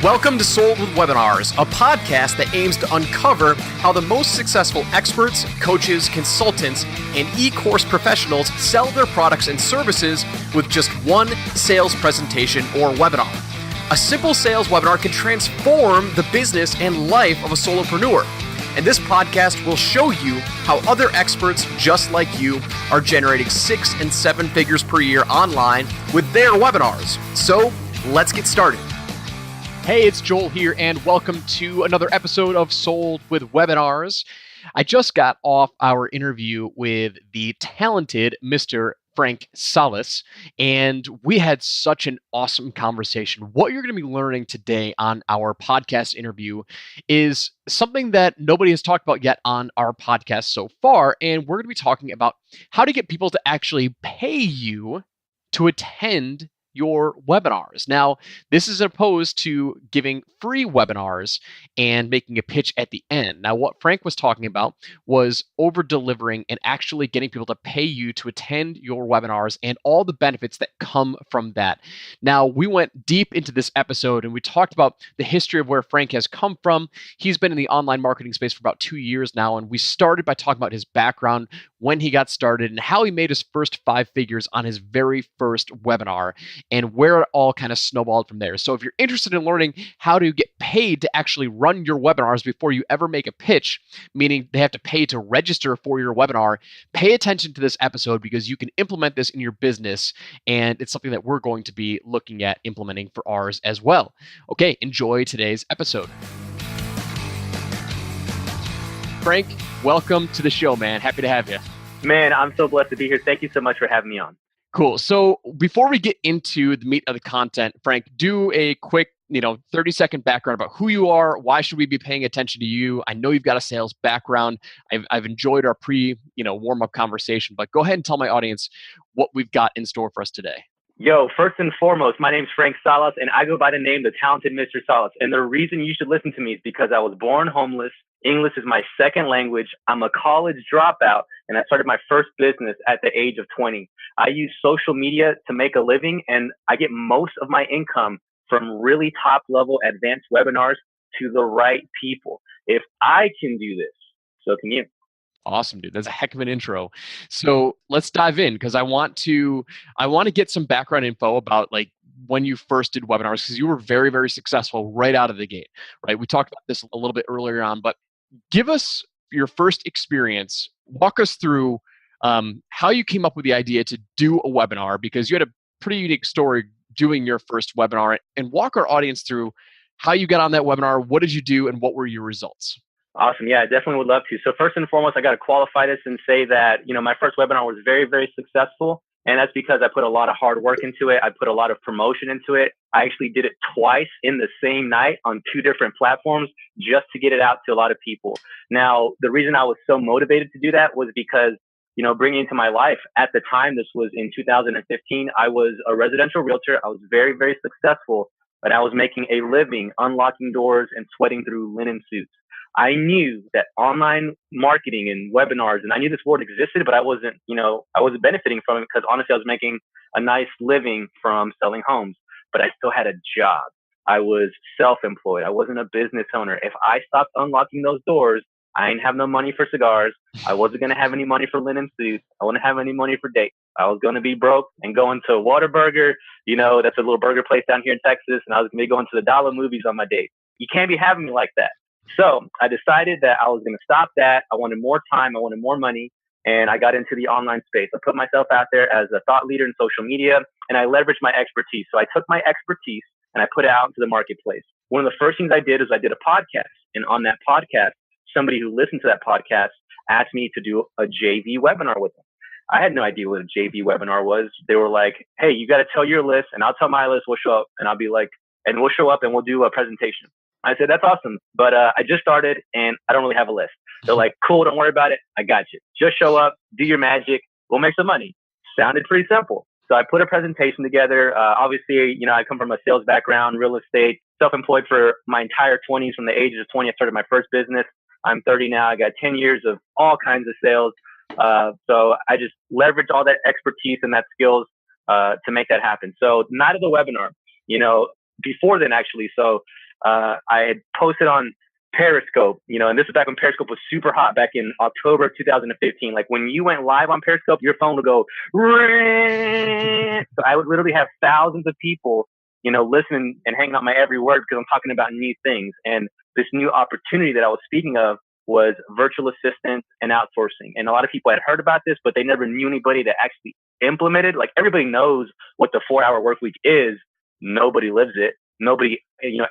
Welcome to Sold with Webinars, a podcast that aims to uncover how the most successful experts, coaches, consultants, and e-course professionals sell their products and services with just one sales presentation or webinar. A simple sales webinar can transform the business and life of a solopreneur. And this podcast will show you how other experts just like you are generating 6 and 7 figures per year online with their webinars. So let's get started. Hey, it's Joel here, and welcome to another episode of Sold with Webinars. I just got off our interview with the talented Mr. Frank Salas, and we had such an awesome conversation. What you're going to be learning today on our podcast interview is something that nobody has talked about yet on our podcast so far, and we're going to be talking about how to get people to actually pay you to attend your webinars. Now, this is opposed to giving free webinars and making a pitch at the end. Now, what Frank was talking about was over-delivering and actually getting people to pay you to attend your webinars and all the benefits that come from that. Now, we went deep into this episode and we talked about the history of where Frank has come from. He's been in the online marketing space for about 2 years now, and we started by talking about his background, when he got started, and how he made his first 5 figures on his very first webinar, and where it all kind of snowballed from there. So if you're interested in learning how to get paid to actually run your webinars before you ever make a pitch, meaning they have to pay to register for your webinar, pay attention to this episode because you can implement this in your business, and it's something that we're going to be looking at implementing for ours as well. Okay, enjoy today's episode. Frank, welcome to the show, man. Happy to have you. Man, I'm so blessed to be here. Thank you so much for having me on. Cool. So before we get into the meat of the content, Frank, do a quick, 30-second background about who you are. Why should we be paying attention to you? I know you've got a sales background. I've enjoyed our warm-up conversation, but go ahead and tell my audience what we've got in store for us today. Yo, first and foremost, my name's Frank Salas, and I go by the name The Talented Mr. Salas. And the reason you should listen to me is because I was born homeless. English is my second language. I'm a college dropout, and I started my first business at the age of 20. I use social media to make a living, and I get most of my income from really top-level advanced webinars to the right people. If I can do this, so can you. Awesome, dude. That's a heck of an intro. So let's dive in because I want to get some background info about when you first did webinars, because you were very, very successful right out of the gate, right? We talked about this a little bit earlier on, but give us your first experience. Walk us through how you came up with the idea to do a webinar, because you had a pretty unique story doing your first webinar, and walk our audience through how you got on that webinar. What did you do and what were your results? Awesome. Yeah, I definitely would love to. So first and foremost, I got to qualify this and say that, my first webinar was very, very successful. And that's because I put a lot of hard work into it. I put a lot of promotion into it. I actually did it twice in the same night on 2 different platforms just to get it out to a lot of people. Now, the reason I was so motivated to do that was because, bringing into my life at the time, this was in 2015, I was a residential realtor. I was very, very successful, but I was making a living unlocking doors and sweating through linen suits. I knew that online marketing and webinars, and I knew this word existed, but I wasn't benefiting from it because honestly, I was making a nice living from selling homes, but I still had a job. I was self-employed. I wasn't a business owner. If I stopped unlocking those doors, I didn't have no money for cigars. I wasn't going to have any money for linen suits. I wouldn't have any money for dates. I was going to be broke and going to Whataburger. That's a little burger place down here in Texas. And I was going to be going to the dollar movies on my date. You can't be having me like that. So I decided that I was going to stop that. I wanted more time. I wanted more money. And I got into the online space. I put myself out there as a thought leader in social media, and I leveraged my expertise. So I took my expertise and I put it out into the marketplace. One of the first things I did is I did a podcast. And on that podcast, somebody who listened to that podcast asked me to do a JV webinar with them. I had no idea what a JV webinar was. They were like, hey, you got to tell your list and I'll tell my list. We'll show up. And I'll be like, and we'll show up and we'll do a presentation. I said, that's awesome. But I just started and I don't really have a list. They're like, cool, don't worry about it. I got you. Just show up, do your magic. We'll make some money. Sounded pretty simple. So I put a presentation together. Obviously, I come from a sales background, real estate, self-employed for my entire 20s. From the ages of 20, I started my first business. I'm 30 now. I got 10 years of all kinds of sales. So I just leveraged all that expertise and that skills to make that happen. So night of the webinar, before then actually. So I had posted on Periscope, and this is back when Periscope was super hot back in October of 2015. Like when you went live on Periscope, your phone would go, so I would literally have thousands of people, listening and hanging on my every word because I'm talking about new things. And this new opportunity that I was speaking of was virtual assistants and outsourcing. And a lot of people had heard about this, but they never knew anybody that actually implemented. Like everybody knows what the 4-hour work week is. Nobody lives it. Nobody,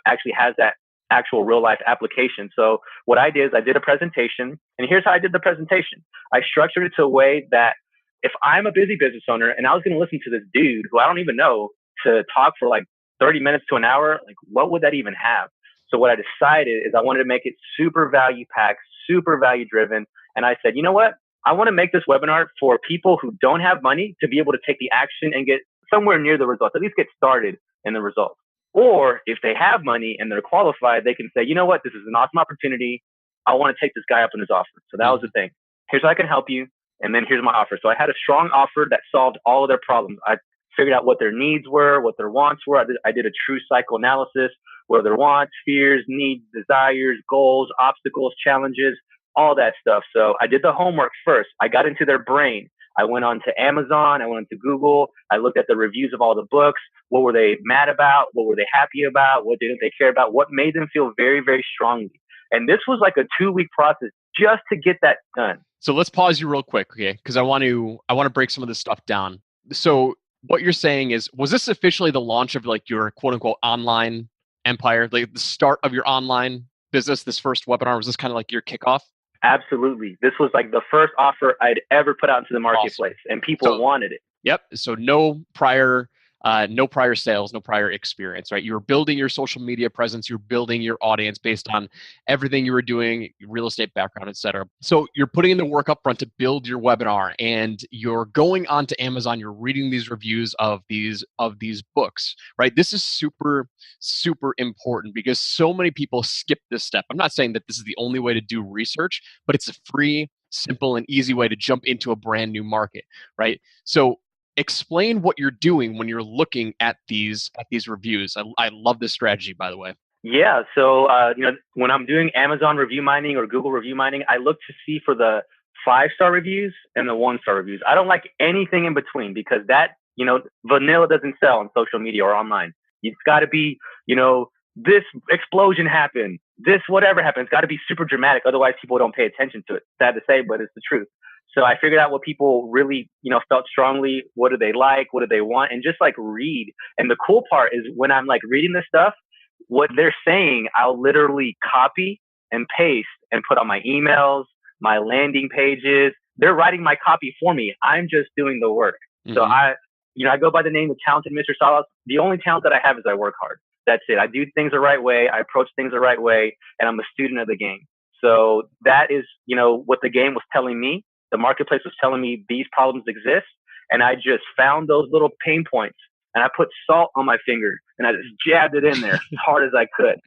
actually has that actual real life application. So what I did is I did a presentation, and here's how I did the presentation. I structured it to a way that if I'm a busy business owner and I was going to listen to this dude who I don't even know to talk for like 30 minutes to an hour, like what would that even have? So what I decided is I wanted to make it super value packed, super value driven. And I said, you know what? I want to make this webinar for people who don't have money to be able to take the action and get somewhere near the results, at least get started in the results. Or if they have money and they're qualified, they can say, you know what, this is an awesome opportunity. I want to take this guy up on his offer. So that was the thing. Here's how I can help you. And then here's my offer. So I had a strong offer that solved all of their problems. I figured out what their needs were, what their wants were. I did a true psychoanalysis, what are their wants, fears, needs, desires, goals, obstacles, challenges, all that stuff. So I did the homework first. I got into their brain. I went on to Amazon. I went to Google. I looked at the reviews of all the books. What were they mad about? What were they happy about? What didn't they care about? What made them feel very, very strongly? And this was like a 2-week process just to get that done. So let's pause you real quick, okay? Because I want to break some of this stuff down. So what you're saying is, was this officially the launch of like your quote unquote online empire, like the start of your online business? This first webinar, was this kind of like your kickoff? Absolutely. This was like the first offer I'd ever put out into the marketplace, and people wanted it. Yep. So no prior sales, no prior experience, right? You were building your social media presence, you're building your audience based on everything you were doing, your real estate background, et cetera. So you're putting in the work up front to build your webinar, and you're going onto Amazon, you're reading these reviews of these books, right? This is super, super important because so many people skip this step. I'm not saying that this is the only way to do research, but it's a free, simple, and easy way to jump into a brand new market, right? So explain what you're doing when you're looking at these reviews. I love this strategy, by the way. Yeah. So, when I'm doing Amazon review mining or Google review mining, I look to see for the 5-star reviews and the 1-star reviews. I don't like anything in between because that, vanilla doesn't sell on social media or online. It's got to be, this explosion happened, this whatever happened. It's got to be super dramatic. Otherwise, people don't pay attention to it. Sad to say, but it's the truth. So I figured out what people really, felt strongly. What do they like? What do they want? And just like read. And the cool part is when I'm like reading this stuff, what they're saying, I'll literally copy and paste and put on my emails, my landing pages. They're writing my copy for me. I'm just doing the work. Mm-hmm. So I go by the name of Talented Mr. Salas. The only talent that I have is I work hard. That's it. I do things the right way. I approach things the right way. And I'm a student of the game. So that is, what the game was telling me. The marketplace was telling me these problems exist. And I just found those little pain points and I put salt on my finger and I just jabbed it in there as hard as I could.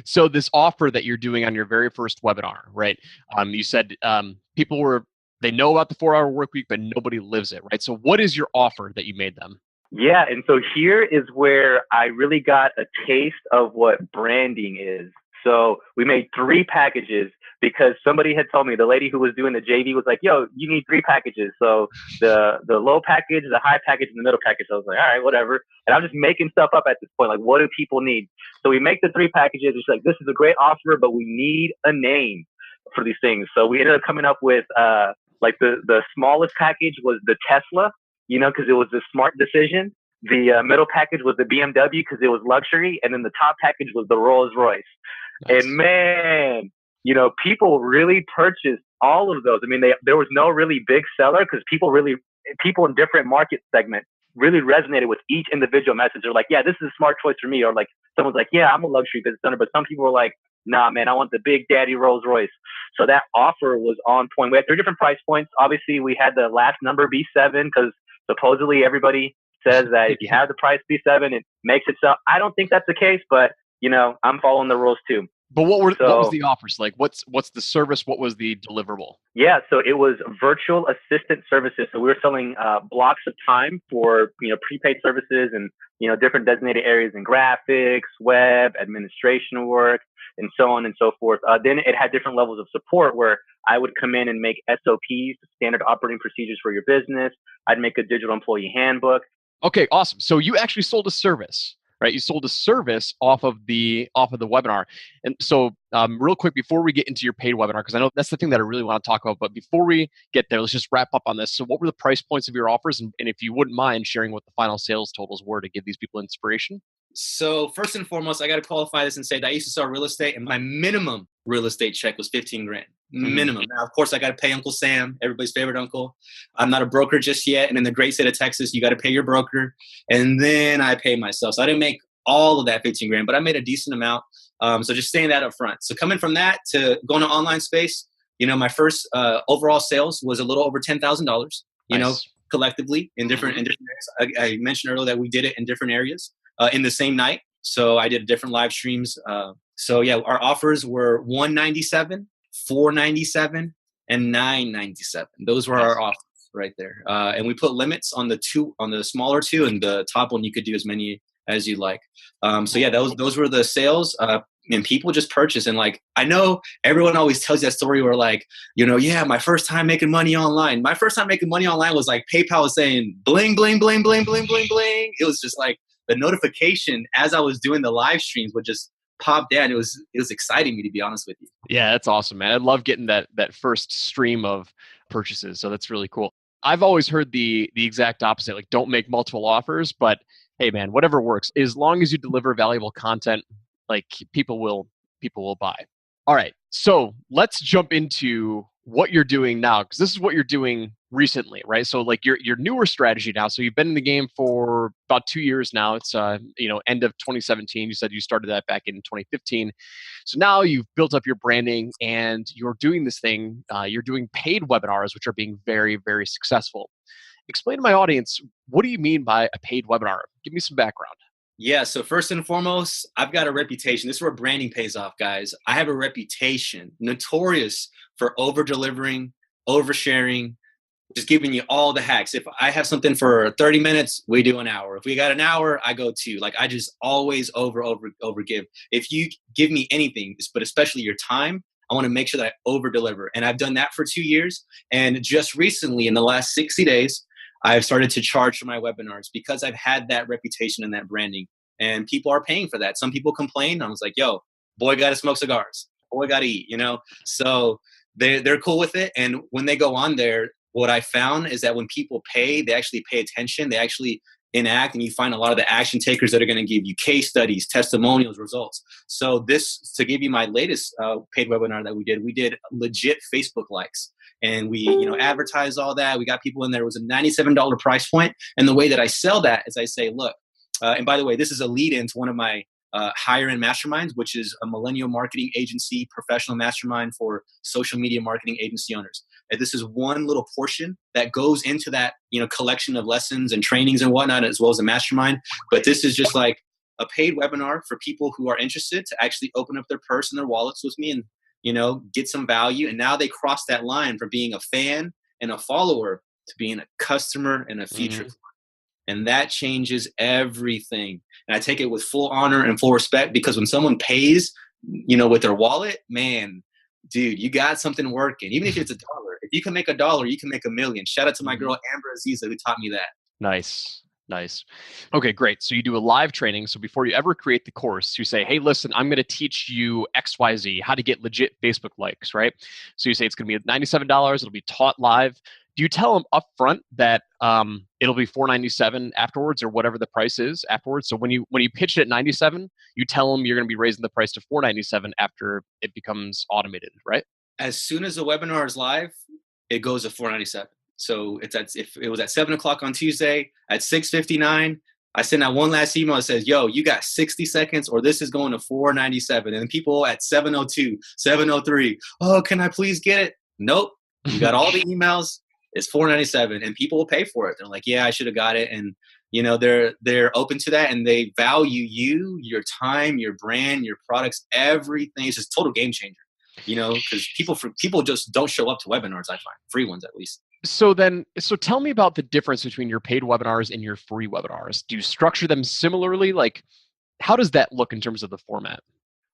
So this offer that you're doing on your very first webinar, right? You said they know about the 4-hour work week, but nobody lives it, right? So what is your offer that you made them? Yeah. And so here is where I really got a taste of what branding is. So we made 3 packages because somebody had told me, the lady who was doing the JV was like, yo, you need 3 packages. So the low package, the high package, and the middle package. I was like, all right, whatever. And I'm just making stuff up at this point. Like, what do people need? So we make the 3 packages. It's like, this is a great offer, but we need a name for these things. So we ended up coming up with the smallest package was the Tesla, because it was a smart decision. The middle package was the BMW because it was luxury. And then the top package was the Rolls Royce. Nice. And man, people really purchased all of those. I mean, there was no really big seller because people in different market segments really resonated with each individual message. They're like, yeah, this is a smart choice for me. Or like someone's like, yeah, I'm a luxury business owner. But some people were like, nah, man, I want the big daddy Rolls Royce. So that offer was on point. We had 3 different price points. Obviously, we had the last number be 7 because supposedly everybody says that if you have the price be 7, it makes it so. I don't think that's the case, but I'm following the rules too. But what was So the offers like? What's the service? What was the deliverable? yeah, so it was virtual assistant services. So we were selling blocks of time for prepaid services and different designated areas in graphics, web, administration work, and so on and so forth. Then it had different levels of support where I would come in and make SOPs, standard operating procedures for your business. I'd make a digital employee handbook. Okay, awesome. So you actually sold a service, right? You sold a service off of the webinar. And so, real quick before we get into your paid webinar, because I know that's the thing that I really want to talk about. But before we get there, let's just wrap up on this. So, what were the price points of your offers, and if you wouldn't mind sharing what the final sales totals were to give these people inspiration? So first and foremost, I got to qualify this and say that I used to sell real estate, and my minimum real estate check was 15 grand. Minimum. Now, of course, I got to pay Uncle Sam, everybody's favorite uncle. I'm not a broker just yet. And in the great state of Texas, you got to pay your broker. And then I pay myself. So I didn't make all of that 15 grand, but I made a decent amount. So just saying that up front. So coming from that to going to online space, my first overall sales was a little over $10,000, Nice. Collectively in different areas. I mentioned earlier that we did it in different areas in the same night. So I did different live streams. So yeah, our offers were $197, $497, and $997. Those were our offers right there. And we put limits on the smaller two, and the top one you could do as many as you like. So yeah, those were the sales. And people just purchase. And like, I know everyone always tells that story where like, yeah, my first time making money online. My first time making money online was like PayPal was saying bling, bling, bling, bling, bling, bling, bling. It was just like the notification as I was doing the live streams would just pop down. It was exciting me, to be honest with you. Yeah, that's awesome, man. I love getting that first stream of purchases. So that's really cool. I've always heard the exact opposite, like don't make multiple offers, but hey man, whatever works. As long as you deliver valuable content, like people will buy. All right. So let's jump into what you're doing now, because this is what you're doing recently, right? So like your newer strategy now. So you've been in the game for about 2 years now. It's end of 2017. You said you started that back in 2015. So now you've built up your branding and you're doing this thing. You're doing paid webinars, which are being very, very successful. Explain to my audience, what do you mean by a paid webinar? Give me some background. Yeah, so first and foremost, I've got a reputation. This is where branding pays off, guys. I have a reputation, notorious for over-delivering, oversharing, just giving you all the hacks. If I have something for 30 minutes, we do an hour. If we got an hour, I go 2. Like I just always over give. If you give me anything, but especially your time, I want to make sure that I over-deliver. And I've done that for 2 years. And just recently, in the last 60 days, I've started to charge for my webinars because I've had that reputation and that branding, and people are paying for that. Some people complain. I was like, yo, boy got to smoke cigars. Boy got to eat, So they're cool with it. And when they go on there, what I found is that when people pay, they actually pay attention. They actually enact, and you find a lot of the action takers that are going to give you case studies, testimonials, results. So this, to give you my latest paid webinar that we did legit Facebook likes. And we, advertised all that. We got people in there. It was a $97 price point. And the way that I sell that is I say, look, and by the way, this is a lead into one of my higher end masterminds, which is a millennial marketing agency, professional mastermind for social media marketing agency owners. And this is one little portion that goes into that, collection of lessons and trainings and whatnot, as well as a mastermind. But this is just like a paid webinar for people who are interested to actually open up their purse and their wallets with me and get some value. And now they cross that line from being a fan and a follower to being a customer and a future client. And that changes everything. And I take it with full honor and full respect, because when someone pays, with their wallet, man, dude, you got something working. Even if it's $1, if you can make $1, you can make $1 million. Shout out to my girl, Amber Aziza, who taught me that. Nice. Okay, great. So you do a live training. So before you ever create the course, you say, hey, listen, I'm going to teach you XYZ, how to get legit Facebook likes, right? So you say it's going to be $97. It'll be taught live. Do you tell them upfront that it'll be $497 afterwards, or whatever the price is afterwards? So when you pitch it at $97, you tell them you're going to be raising the price to $497 after it becomes automated, right? As soon as the webinar is live, it goes to $497. So if it was at 7:00 on Tuesday, at 6:59, I send out one last email that says, yo, you got 60 seconds or this is going to $497. And then people at 7:02, 7:03, oh, can I please get it? Nope. You got all the emails. It's $4.97, and people will pay for it. They're like, yeah, I should have got it. And, you know, they're open to that, and they value you, your time, your brand, your products, everything. It's just total game changer, you know, because people just don't show up to webinars, I find, free ones at least. So tell me about the difference between your paid webinars and your free webinars. Do you structure them similarly? Like, how does that look in terms of the format?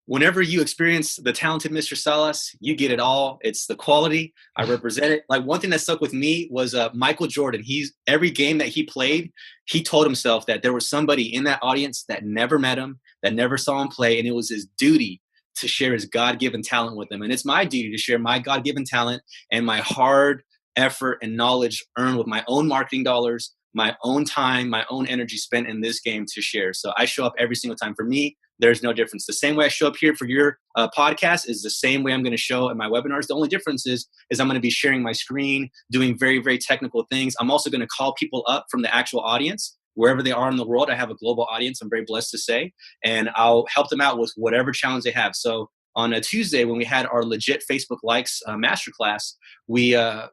Whenever you experience the talented Mr. Salas, you get it all. It's the quality. I represent it. Like, one thing that stuck with me was Michael Jordan. Every game that he played, he told himself that there was somebody in that audience that never met him, that never saw him play, and it was his duty to share his God-given talent with them. And it's my duty to share my God-given talent and my hard effort and knowledge earned with my own marketing dollars, my own time, my own energy spent in this game to share. So I show up every single time. For me, there's no difference. The same way I show up here for your podcast is the same way I'm going to show at my webinars. The only difference is I'm going to be sharing my screen, doing very, very technical things. I'm also going to call people up from the actual audience, wherever they are in the world. I have a global audience, I'm very blessed to say, and I'll help them out with whatever challenge they have. So on a Tuesday, when we had our legit Facebook likes masterclass, we had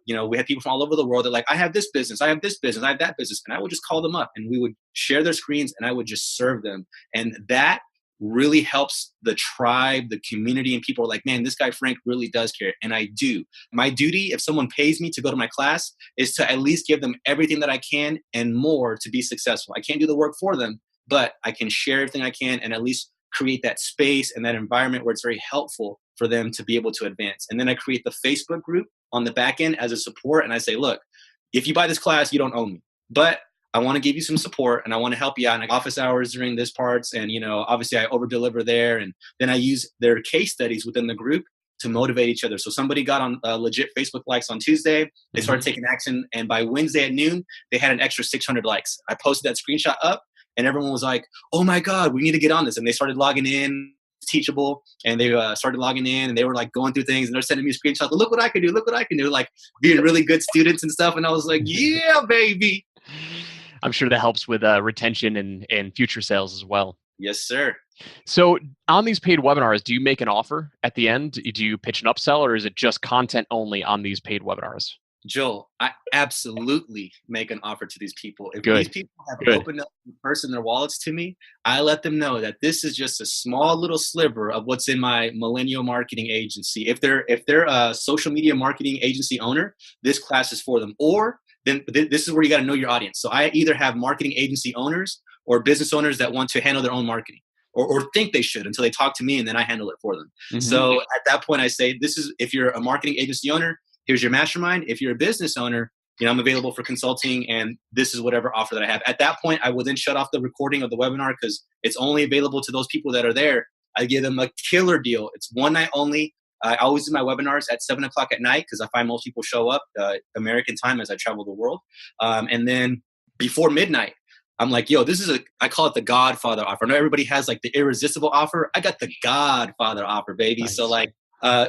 people from all over the world. They're like, I have this business, I have this business, I have that business. And I would just call them up, and we would share their screens, and I would just serve them. And that really helps the tribe, the community, and people are like, man, this guy Frank really does care. And I do. My duty, if someone pays me to go to my class, is to at least give them everything that I can and more to be successful. I can't do the work for them, but I can share everything I can and at least create that space and that environment where it's very helpful for them to be able to advance. And then I create the Facebook group on the back end as a support. And I say, look, if you buy this class, you don't owe me, but I want to give you some support, and I want to help you out in office hours during this parts. And, you know, obviously I over deliver there. And then I use their case studies within the group to motivate each other. So somebody got on legit Facebook likes on Tuesday. They started taking action. And by Wednesday at noon, they had an extra 600 likes. I posted that screenshot up, and everyone was like, oh my God, we need to get on this. And they started logging in, Teachable, and they started logging in, and they were like going through things, and they're sending me screenshots. Look what I can do. Look what I can do. Like being really good students and stuff. And I was like, yeah, baby. I'm sure that helps with retention and future sales as well. Yes, sir. So on these paid webinars, do you make an offer at the end? Do you pitch an upsell, or is it just content only on these paid webinars? Joel, I absolutely make an offer to these people. If Good. these people have opened up in person their wallets to me, I let them know that this is just a small little sliver of what's in my millennial marketing agency. If they're a social media marketing agency owner, this class is for them. Or then this is where you got to know your audience. So I either have marketing agency owners or business owners that want to handle their own marketing, or think they should until they talk to me, and then I handle it for them. Mm-hmm. So at that point, I say, if you're a marketing agency owner, here's your mastermind. If you're a business owner, you know, I'm available for consulting, and this is whatever offer that I have. At that point, I will then shut off the recording of the webinar because it's only available to those people that are there. I give them a killer deal. It's one night only. I always do my webinars at 7:00 at night because I find most people show up American time as I travel the world. And then before midnight, I'm like, yo, I call it the Godfather offer. I know everybody has like the irresistible offer. I got the Godfather offer, baby. Nice. So like,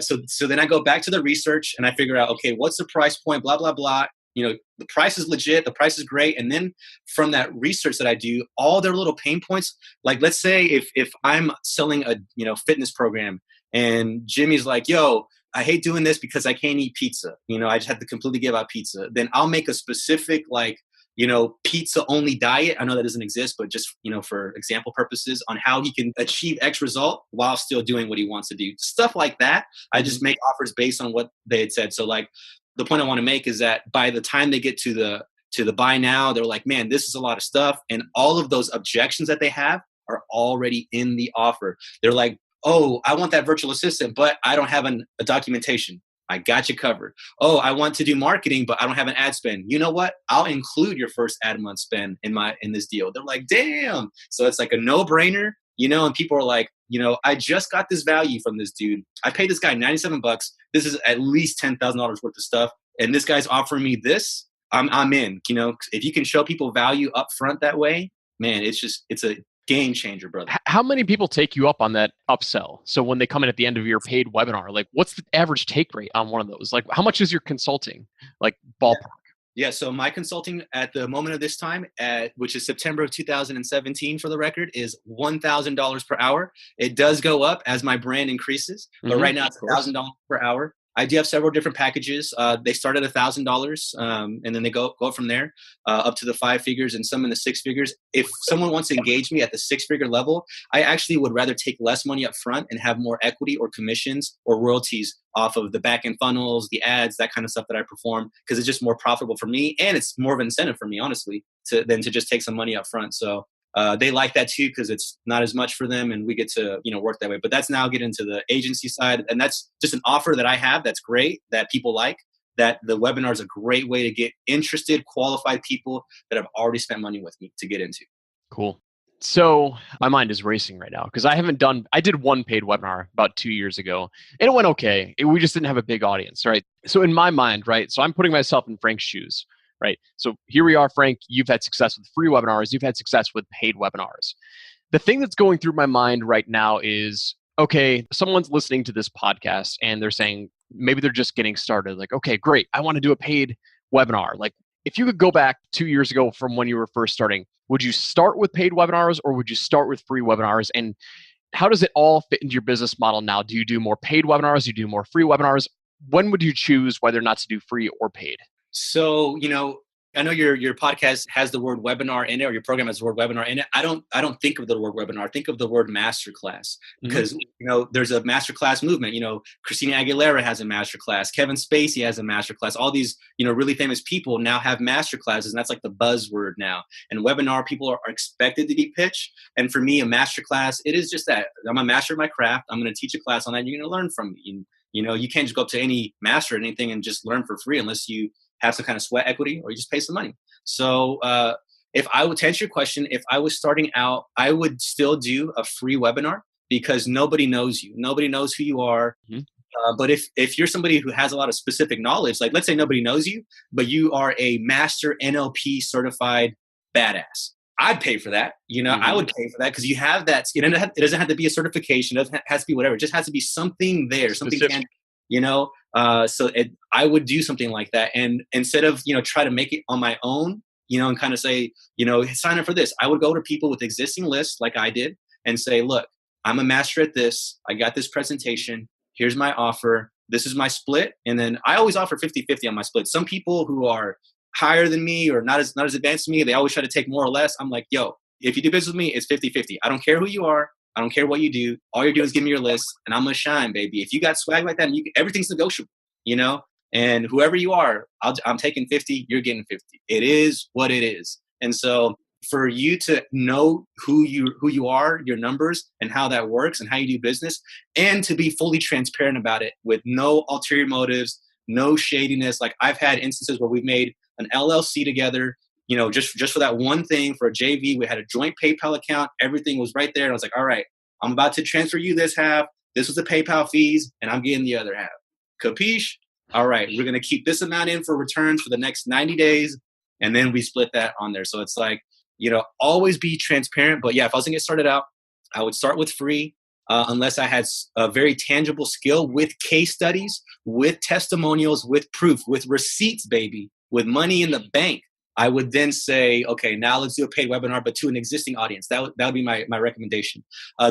so then I go back to the research and I figure out, okay, what's the price point, blah, blah, blah. You know, the price is legit. The price is great. And then from that research that I do, all their little pain points, like let's say if I'm selling a, fitness program and Jimmy's like, yo, I hate doing this because I can't eat pizza. I just have to completely give up pizza. Then I'll make a specific pizza only diet. I know that doesn't exist, but just, for example purposes on how he can achieve X result while still doing what he wants to do. Stuff like that. I just make offers based on what they had said. So like the point I want to make is that by the time they get to the buy now, they're like, man, this is a lot of stuff. And all of those objections that they have are already in the offer. They're like, oh, I want that virtual assistant, but I don't have a documentation. I got you covered. Oh, I want to do marketing, but I don't have an ad spend. You know what? I'll include your first ad month spend in this deal. They're like, damn. So it's like a no-brainer, and people are like, I just got this value from this dude. I paid this guy $97. This is at least $10,000 worth of stuff. And this guy's offering me this. I'm in, if you can show people value up front that way, man, it's a game changer, brother. How many people take you up on that upsell? So when they come in at the end of your paid webinar, like what's the average take rate on one of those? Like how much is your consulting? Like ballpark? Yeah. So my consulting at the moment of this time, which is September of 2017 for the record, is $1,000 per hour. It does go up as my brand increases, but right now it's $1,000 per hour. I do have several different packages. They start at $1,000, and then they go up from there up to the 5 figures and some in the 6 figures. If someone wants to engage me at the 6-figure level, I actually would rather take less money up front and have more equity or commissions or royalties off of the back end funnels, the ads, that kind of stuff that I perform, because it's just more profitable for me, and it's more of an incentive for me, honestly, than to just take some money up front. So they like that too, because it's not as much for them, and we get to work that way. But that's now get into the agency side, and that's just an offer that I have that's great, that people like. That the webinar is a great way to get interested, qualified people that have already spent money with me to get into. Cool. So my mind is racing right now because I did one paid webinar about 2 years ago and it went okay. We just didn't have a big audience, right? So in my mind, right? So I'm putting myself in Frank's shoes, right? So here we are, Frank, you've had success with free webinars. You've had success with paid webinars. The thing that's going through my mind right now is, okay, someone's listening to this podcast and they're saying, maybe they're just getting started. Like, okay, great. I want to do a paid webinar. Like if you could go back 2 years ago from when you were first starting, would you start with paid webinars or would you start with free webinars? And how does it all fit into your business model now? Do you do more paid webinars? Do you do more free webinars? When would you choose whether or not to do free or paid? So, I know your podcast has the word webinar in it, or your program has the word webinar in it. I don't think of the word webinar. I think of the word masterclass, because there's a masterclass movement. Christina Aguilera has a masterclass. Kevin Spacey has a masterclass. All these really famous people now have masterclasses, and that's like the buzzword now. And webinar, people are expected to be pitched. And for me, a masterclass, it is just that I'm a master of my craft. I'm going to teach a class on that. You're going to learn from me. You can't just go up to any master or anything and just learn for free unless you have some kind of sweat equity or you just pay some money. So if I would, to answer your question, if I was starting out, I would still do a free webinar because nobody knows you. Nobody knows who you are. But if you're somebody who has a lot of specific knowledge, like let's say nobody knows you, but you are a master NLP certified badass, I'd pay for that. I would pay for that because you have that. It doesn't have to be a certification. It has to be whatever. It just has to be something there, something Specific. I would do something like that. And instead of, try to make it on my own, and kind of say, sign up for this, I would go to people with existing lists like I did and say, look, I'm a master at this. I got this presentation. Here's my offer. This is my split. And then I always offer 50-50 on my split. Some people who are higher than me or not as advanced as me, they always try to take more or less. I'm like, yo, if you do business with me, it's 50-50. I don't care who you are. I don't care what you do. All you're doing is give me your list and I'm going to shine, baby. If you got swag like that, everything's negotiable, and whoever you are, I'm taking 50, you're getting 50. It is what it is. And so for you to know who you are, your numbers and how that works and how you do business, and to be fully transparent about it with no ulterior motives, no shadiness. Like I've had instances where we've made an LLC together, just for that one thing, for a JV. We had a joint PayPal account. Everything was right there. And I was like, all right, I'm about to transfer you this half. This was the PayPal fees, and I'm getting the other half. Capiche? All right, we're going to keep this amount in for returns for the next 90 days. And then we split that on there. So it's like, always be transparent. But yeah, if I was going to get started out, I would start with free. Unless I had a very tangible skill with case studies, with testimonials, with proof, with receipts, baby, with money in the bank. I would then say, okay, now let's do a paid webinar, but to an existing audience. That would be my recommendation.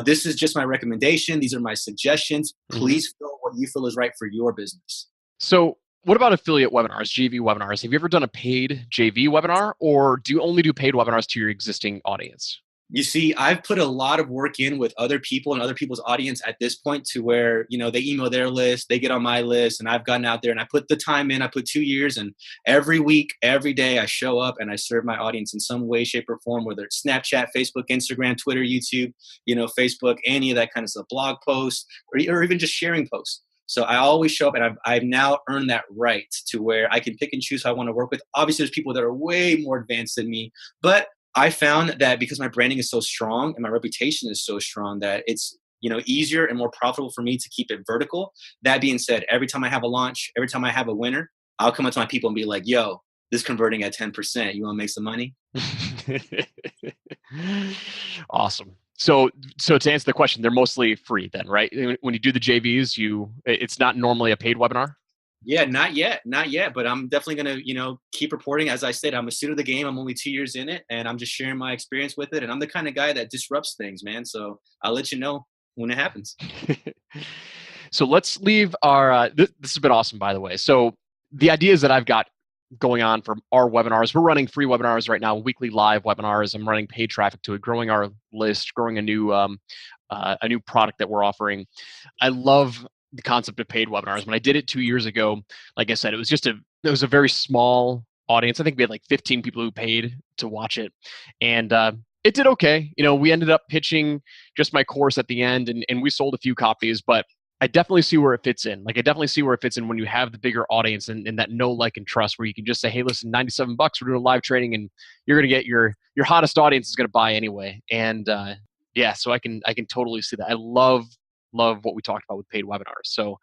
This is just my recommendation. These are my suggestions. Please feel what you feel is right for your business. So what about affiliate webinars, JV webinars? Have you ever done a paid JV webinar, or do you only do paid webinars to your existing audience? You see, I've put a lot of work in with other people and other people's audience at this point to where, they email their list, they get on my list, and I've gotten out there and I put the time in. I put 2 years, and every week, every day I show up and I serve my audience in some way, shape, or form, whether it's Snapchat, Facebook, Instagram, Twitter, YouTube, Facebook, any of that kind of stuff, blog posts, or even just sharing posts. So I always show up, and I've now earned that right to where I can pick and choose who I want to work with. Obviously, there's people that are way more advanced than me, but I found that because my branding is so strong and my reputation is so strong that it's, easier and more profitable for me to keep it vertical. That being said, every time I have a launch, every time I have a winner, I'll come up to my people and be like, yo, this is converting at 10%. You want to make some money? Awesome. So to answer the question, they're mostly free then, right? When you do the JVs, it's not normally a paid webinar? Yeah, not yet. But I'm definitely going to, keep reporting. As I said, I'm a student of the game. I'm only 2 years in it, and I'm just sharing my experience with it. And I'm the kind of guy that disrupts things, man. So I'll let you know when it happens. So let's leave our, this has been awesome, by the way. So the ideas that I've got going on for our webinars, we're running free webinars right now, weekly live webinars. I'm running paid traffic to it, growing our list, growing a new product that we're offering. I love the concept of paid webinars. When I did it 2 years ago, like I said, it was a very small audience. I think we had like 15 people who paid to watch it. And it did okay. We ended up pitching just my course at the end, and we sold a few copies, but I definitely see where it fits in. Like, I definitely see where it fits in when you have the bigger audience and that know, like, and trust, where you can just say, hey, listen, $97, we're doing live training, and you're going to get your hottest audience is going to buy anyway. And yeah, so I can totally see that. I love what we talked about with paid webinars. So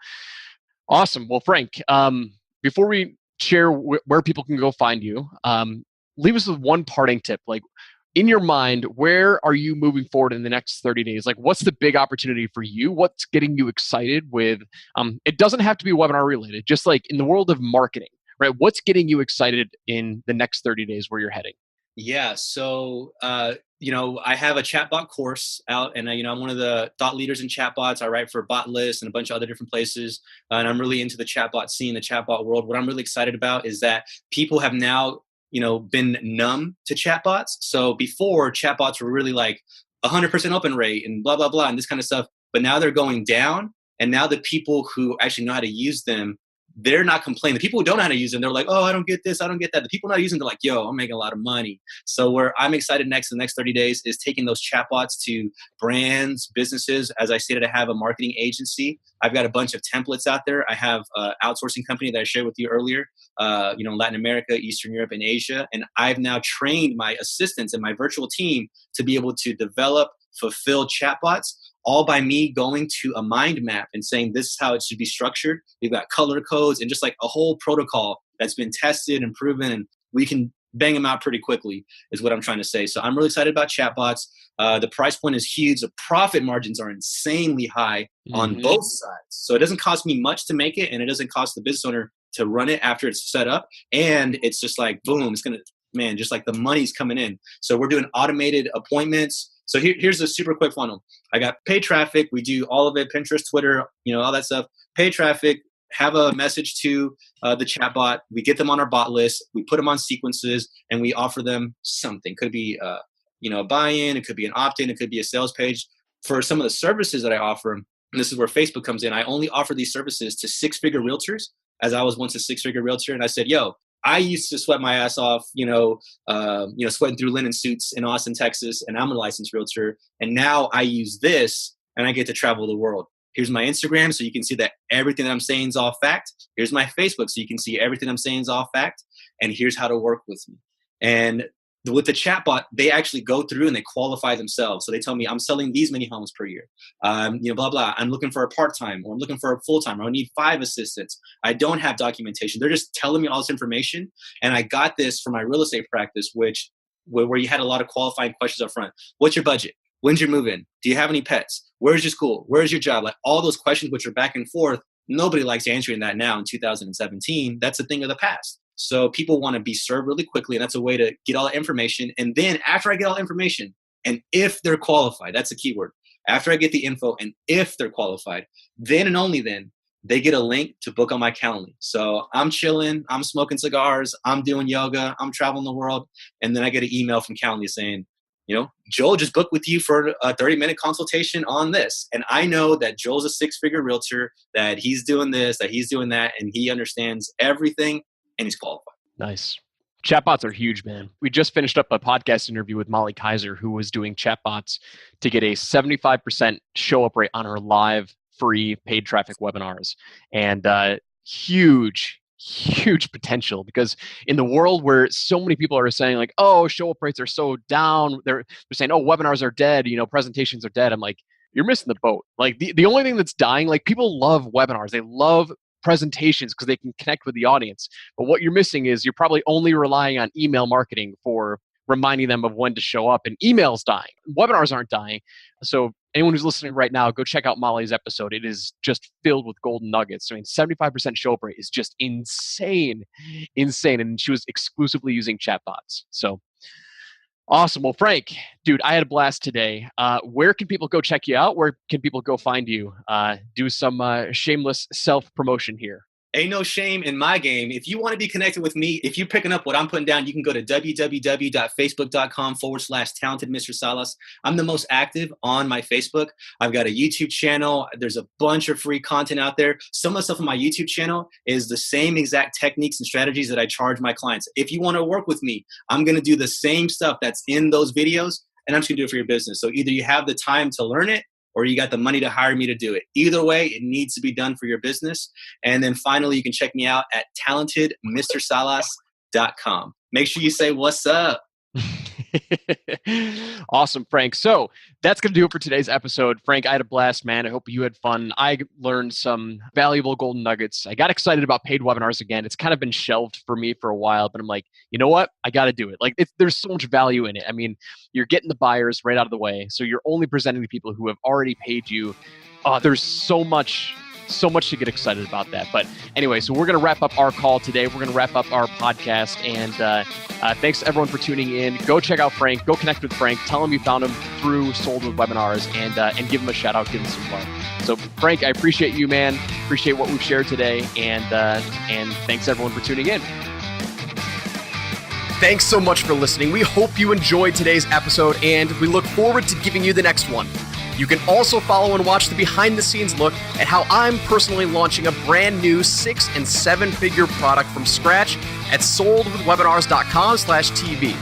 awesome. Well, Frank, before we share where people can go find you, leave us with one parting tip. Like, in your mind, where are you moving forward in the next 30 days? Like, what's the big opportunity for you? What's getting you excited with, it doesn't have to be webinar related, just like in the world of marketing, right? What's getting you excited in the next 30 days where you're heading? Yeah. So, I have a chatbot course out, and I'm one of the thought leaders in chatbots. I write for Botlist and a bunch of other different places, and I'm really into the chatbot scene, the chatbot world. What I'm really excited about is that people have now, been numb to chatbots. So before, chatbots were really like 100% open rate and blah blah blah and this kind of stuff, but now they're going down, and now the people who actually know how to use them, they're not complaining. The people who don't know how to use them, they're like, oh, I don't get this, I don't get that. The people not using, they're like, yo, I'm making a lot of money. So where I'm excited the next 30 days is taking those chatbots to brands, businesses. As I stated, I have a marketing agency. I've got a bunch of templates out there. I have an outsourcing company that I shared with you earlier, Latin America, Eastern Europe, and Asia. And I've now trained my assistants and my virtual team to be able to develop, fulfill chatbots, all by me going to a mind map and saying, this is how it should be structured. We've got color codes and just like a whole protocol that's been tested and proven, and we can bang them out pretty quickly is what I'm trying to say. So I'm really excited about chatbots. The price point is huge. The profit margins are insanely high on both sides. So it doesn't cost me much to make it, and it doesn't cost the business owner to run it after it's set up. And it's just like, boom, it's going to, man, just like the money's coming in. So we're doing automated appointments. So here's a super quick funnel. I got paid traffic. We do all of it, Pinterest, Twitter, all that stuff. Paid traffic, have a message to the chatbot. We get them on our bot list. We put them on sequences, and we offer them something. Could be, a buy-in. It could be an opt-in. It could be a sales page. For some of the services that I offer, and this is where Facebook comes in, I only offer these services to six-figure realtors, as I was once a six-figure realtor. And I said, yo, I used to sweat my ass off, sweating through linen suits in Austin, Texas, and I'm a licensed realtor. And now I use this, and I get to travel the world. Here's my Instagram, so you can see that everything that I'm saying is all fact. Here's my Facebook, so you can see everything I'm saying is all fact. And here's how to work with me. And with the chatbot, they actually go through and they qualify themselves. So they tell me, I'm selling these many homes per year. Blah, blah. I'm looking for a part-time, or I'm looking for a full-time, or I need 5 assistants. I don't have documentation. They're just telling me all this information. And I got this from my real estate practice, where you had a lot of qualifying questions up front. What's your budget? When's your move-in? Do you have any pets? Where's your school? Where's your job? Like all those questions, which are back and forth. Nobody likes answering that now in 2017. That's a thing of the past. So people want to be served really quickly, and that's a way to get all the information. And then after I get all the information, and if they're qualified, that's a key word. After I get the info, and if they're qualified, then and only then, they get a link to book on my Calendly. So I'm chilling, I'm smoking cigars, I'm doing yoga, I'm traveling the world, and then I get an email from Calendly saying, Joel just booked with you for a 30-minute consultation on this. And I know that Joel's a six-figure realtor, that he's doing this, that he's doing that, and he understands everything, and he's qualified. Nice. Chatbots are huge, man. We just finished up a podcast interview with Molly Kaiser, who was doing chatbots to get a 75% show up rate on her live free paid traffic webinars. And huge potential, because in the world where so many people are saying like, oh, show up rates are so down, they're saying, oh, webinars are dead, presentations are dead. I'm like, you're missing the boat. Like the only thing that's dying, like people love webinars. They love presentations because they can connect with the audience. But what you're missing is you're probably only relying on email marketing for reminding them of when to show up, and email's dying. Webinars aren't dying. So anyone who's listening right now, go check out Molly's episode. It is just filled with golden nuggets. I mean, 75% show up rate is just insane. And she was exclusively using chatbots. So Awesome. Well, Frank, dude, I had a blast today. Where can people go check you out? Where can people go find you? Do some shameless self-promotion here. Ain't no shame in my game. If you want to be connected with me, if you're picking up what I'm putting down, you can go to www.facebook.com/talented Mr. Salas. I'm the most active on my Facebook. I've got a YouTube channel. There's a bunch of free content out there. Some of the stuff on my YouTube channel is the same exact techniques and strategies that I charge my clients. If you want to work with me, I'm going to do the same stuff that's in those videos, and I'm just going to do it for your business. So either you have the time to learn it, or you got the money to hire me to do it. Either way, it needs to be done for your business. And then finally, you can check me out at talentedmrsalas.com. Make sure you say, what's up? Awesome, Frank. So that's going to do it for today's episode. Frank, I had a blast, man. I hope you had fun. I learned some valuable golden nuggets. I got excited about paid webinars again. It's kind of been shelved for me for a while, but I'm like, you know what? I got to do it. Like, there's so much value in it. I mean, you're getting the buyers right out of the way. So you're only presenting to people who have already paid you. There's so much to get excited about that. But anyway, so we're going to wrap up our call today. We're going to wrap up our podcast. And thanks to everyone for tuning in. Go check out Frank. Go connect with Frank. Tell him you found him through Sold with Webinars, and give him a shout out. Give him some love. So Frank, I appreciate you, man. Appreciate what we've shared today. And thanks everyone for tuning in. Thanks so much for listening. We hope you enjoyed today's episode, and we look forward to giving you the next one. You can also follow and watch the behind-the-scenes look at how I'm personally launching a brand new 6- and 7-figure product from scratch at soldwithwebinars.com/TV.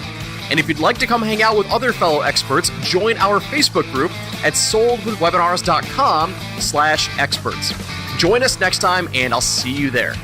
And if you'd like to come hang out with other fellow experts, join our Facebook group at soldwithwebinars.com/experts. Join us next time, and I'll see you there.